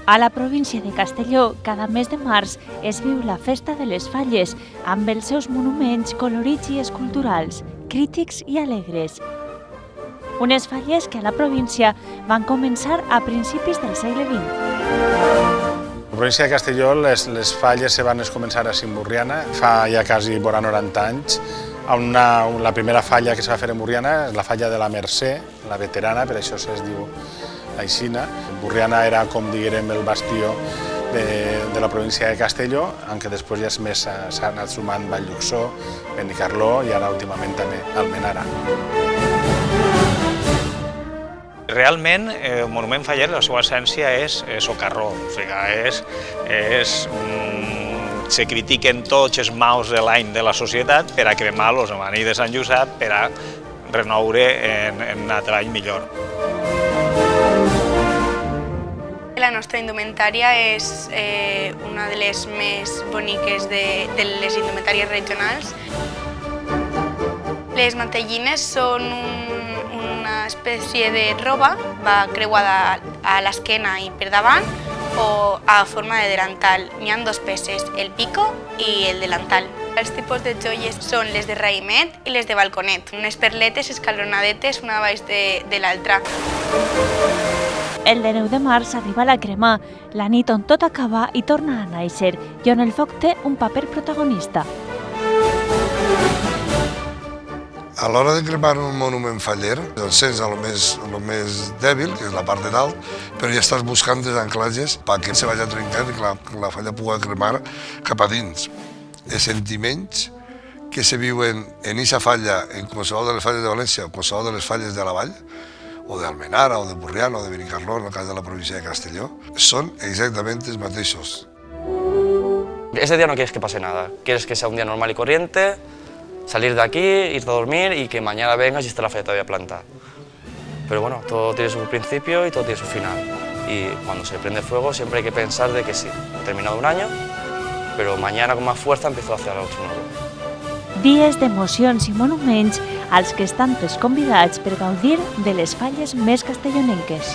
A la província de Castelló, cada mes de març es viu la Festa de les Falles, amb els seus monuments colorits i esculturals, crítics i alegres. Unes falles que a la província van començar a principis del segle XX. A la província de Castelló les falles se van començar a Simburriana fa ja quasi 90 anys. La primera falla que se va fer en Burriana és la falla de la Mercè, la veterana, per això es diu aixina. Burriana era, com diguem, el bastió de la província de Castelló, en què després ja s'ha anat sumant Valldhuxó, Benicarló i ara últimament també Almenara. Realment, el monument faller, la seva essència és socarró, o sigui, se critiquen tots els mals de l'any de la societat per a cremar els amanits de Sant Josep per a renoure en un altre any millor. La nostra indumentària és una de les més boniques de les indumentàries regionals. Les mantellines són una espècie de roba, va creuada a l'esquena i per davant o a forma de delantal. N'hi ha dos peces, el pico i el delantal. Els tipus de joies són les de raïmet i les de balconet, unes perletes escalonadetes una baix de l'altra. El de 9 de març arriba la crema, la nit on tot acaba i torna a néixer, i on el foc té un paper protagonista. A l'hora de cremar un monument faller, el sents el més dèbil, que és la part de dalt, però ja estàs buscant des anclatges perquè se vagi trencant i que la falla pugui cremar cap a dins. Els sentiments que se viuen en aquesta falla, en qualsevol de les falles de València, o qualsevol de les falles de la vall, o d'Almenara, o de Burriana, o de Benicarló, en el cas de la província de Castelló, son exactament els mateixos. Ese día no quieres que pase nada, quieres que sea un día normal y corriente, salir de aquí, irte a dormir y que mañana vengas y esté la falla todavía plantada. Pero bueno, todo tiene su principio y todo tiene su final. Y cuando se prende fuego siempre hay que pensar de que sí, ha terminado un año, pero mañana con más fuerza empezó a hacer otro nuevo. Dies d'emocions i monuments als que estan tots convidats per gaudir de les falles més castellonenques.